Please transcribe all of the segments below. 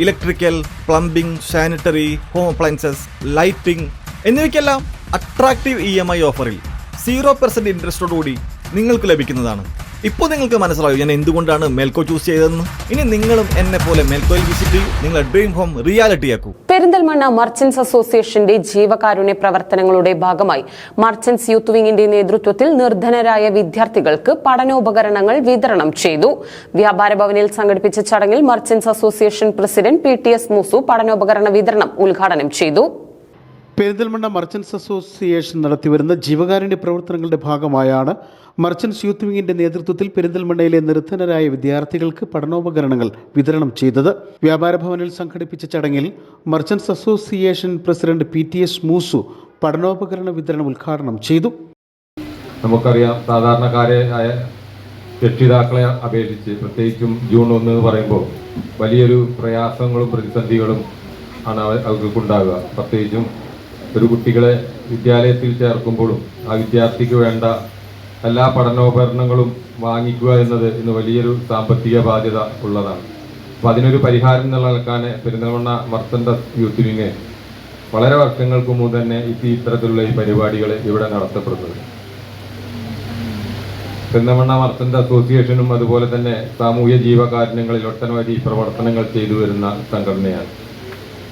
Electrical, plumbing, sanitary, home appliances, lighting എന്നിവയ്ക്കെല്ലാം attractive EMI ഓഫറിൽ 0% ഇൻട്രസ്റ്റോടുകൂടി നിങ്ങൾക്ക് ലഭിക്കുന്നതാണ്. ഇപ്പോൾ നിങ്ങൾക്ക് മനസ്സിലായോ ഞാൻ എന്തുകൊണ്ടാണ് മെൽക്കോ ചൂസ് ചെയ്തതെന്ന്. ഇനി നിങ്ങളും എന്നെ പോലെ മെൽക്കോയിൽ വിസിറ്റ് ചെയ്യൂ, നിങ്ങളുടെ ഡ്രീം ഹോം റിയാലിറ്റിയാക്കൂ. പെരിന്തൽമണ്ണ മർച്ചന്റ്സ് അസോസിയേഷന്റെ ജീവകാരുണ്യ പ്രവർത്തനങ്ങളുടെ ഭാഗമായി മർച്ചന്റ്സ് യൂത്ത് വിങ്ങിന്റെ നേതൃത്വത്തിൽ നിർധനരായ വിദ്യാർത്ഥികൾക്ക് പഠനോപകരണങ്ങൾ വിതരണം ചെയ്തു. വ്യാപാര ഭവനിൽ സംഘടിപ്പിച്ച ചടങ്ങിൽ merchants association president PTS Moosu പഠനോപകരണ വിതരണം ഉദ്ഘാടനം ചെയ്തു. പെരിന്തൽമണ്ണ മർച്ചന്റ്സ് അസോസിയേഷൻ നടത്തിവരുന്ന ജീവകാരുണ്യ പ്രവർത്തനങ്ങളുടെ ഭാഗമായാണ് മർച്ചന്റ്സ് യൂത്ത് വിങ്ങിന്റെ നേതൃത്വത്തിൽ പെരിന്തൽമണ്ണയിലെ നിർധനരായ വിദ്യാർത്ഥികൾക്ക് പഠനോപകരണങ്ങൾ വിതരണം ചെയ്തത്. വ്യാപാര ഭവനിൽ സംഘടിപ്പിച്ച ചടങ്ങിൽ merchants association president PTS Moosu പഠനോപകരണ വിതരണം ഉദ്ഘാടനം ചെയ്തു. നമുക്കറിയാം, സാധാരണക്കാരായ രക്ഷിതാക്കളെ അപേക്ഷിച്ച് പ്രത്യേകിച്ചും ജൂൺ 1 എന്ന് പറയുമ്പോൾ വലിയൊരു പ്രയാസങ്ങളും പ്രതിസന്ധികളും ആണ് അവർക്കുണ്ടാകുക. പ്രത്യേകിച്ചും ഒരു കുട്ടികളെ വിദ്യാലയത്തിൽ ചേർക്കുമ്പോഴും ആ വിദ്യാർത്ഥിക്ക് വേണ്ട എല്ലാ പഠനോപകരണങ്ങളും വാങ്ങിക്കുക എന്നത് ഇന്ന് വലിയൊരു സാമ്പത്തിക ബാധ്യത ഉള്ളതാണ്. അപ്പോൾ അതിനൊരു പരിഹാരം നിലനിൽക്കാൻ പെരിന്തൽമണ്ണ മർച്ചന്റ്സ് യൂത്ത് വിങ് വളരെ വർഷങ്ങൾക്ക് മുമ്പ് തന്നെ ഇത്തരത്തിലുള്ള ഈ പരിപാടികൾ ഇവിടെ നടത്തപ്പെടുന്നത്. പെരിന്തൽമണ്ണ മർച്ചന്റ്സ് അസോസിയേഷനും അതുപോലെ തന്നെ സാമൂഹ്യ ജീവകാരുണ്യങ്ങളിൽ ഒട്ടനവധി പ്രവർത്തനങ്ങൾ ചെയ്തു വരുന്ന സംഘടനയാണ്.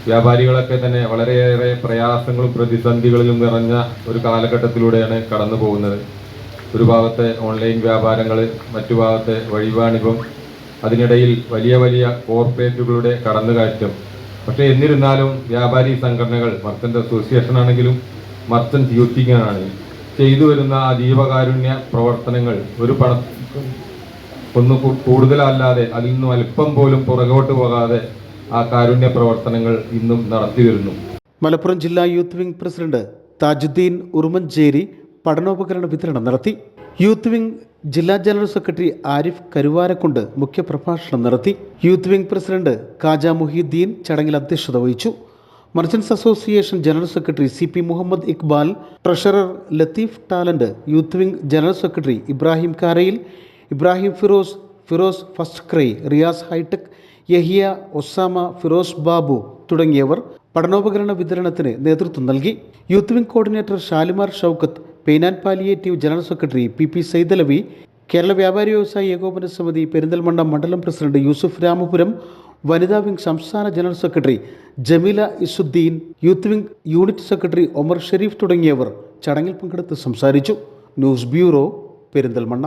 വ്യാപാരികളൊക്കെ തന്നെ വളരെയേറെ പ്രയാസങ്ങളും പ്രതിസന്ധികളിലും നിറഞ്ഞ ഒരു കാലഘട്ടത്തിലൂടെയാണ് കടന്നു പോകുന്നത്. ഒരു ഭാഗത്തെ ഓൺലൈൻ വ്യാപാരങ്ങൾ, മറ്റു ഭാഗത്തെ വഴിവാണിഭം, അതിനിടയിൽ വലിയ വലിയ കോർപ്പറേറ്റുകളുടെ കടന്നുകയറ്റം. പക്ഷേ എന്നിരുന്നാലും വ്യാപാരി സംഘടനകൾ, മർച്ചന്റ് അസോസിയേഷൻ ആണെങ്കിലും മർച്ചന്റ് യൂത്ത് വിങ് ആണെങ്കിലും ചെയ്തു വരുന്ന ആ ജീവകാരുണ്യ പ്രവർത്തനങ്ങൾ ഒന്ന് കൂടുതലല്ലാതെ അതിൽ നിന്നും അല്പം പോലും പുറകോട്ട് പോകാതെ ആ കാരുണ്യ പ്രവർത്തനങ്ങൾ ഇന്നും നടത്തി വരുന്നു. മലപ്പുറം ജില്ലാ youth wing president Thajudheen Urumancheri പഠനോപകരണ വിതരണം നടത്തി. യൂത്ത് വിങ് ജില്ലാ ജനറൽ സെക്രട്ടറി ആരിഫ് കരുവാരക്കുണ്ട് മുഖ്യപ്രഭാഷണം നടത്തി. Youth wing president Kaja Muhiyudheen ചടങ്ങിൽ അധ്യക്ഷത വഹിച്ചു. Merchants association general secretary CP Muhammad Iqbal, treasurer Latheef talent, youth wing general secretary Ibrahim Karayil, Ibrahim Firoz FirstCry, Riyas hitech, Yahiya, Osama, Firoz Babu തുടങ്ങിയവർ പഠനോപകരണ വിതരണത്തിന് നേതൃത്വം നൽകി. Youth wing coordinator Shalimar Shoukath, pain and palliative general secretary PP Saidalavi, Kerala വ്യാപാരി വ്യവസായി ഏകോപന സമിതി പെരിന്തൽമണ്ണ മണ്ഡലം പ്രസിഡന്റ് യൂസുഫ് രാമപുരം, വനിതാ വിങ് സംസ്ഥാന general secretary Jameela Izzudeen, youth wing unit secretary Omar Sherif തുടങ്ങിയവർ ചടങ്ങിൽ പങ്കെടുത്ത് സംസാരിച്ചു. News bureau, Perinthalmanna.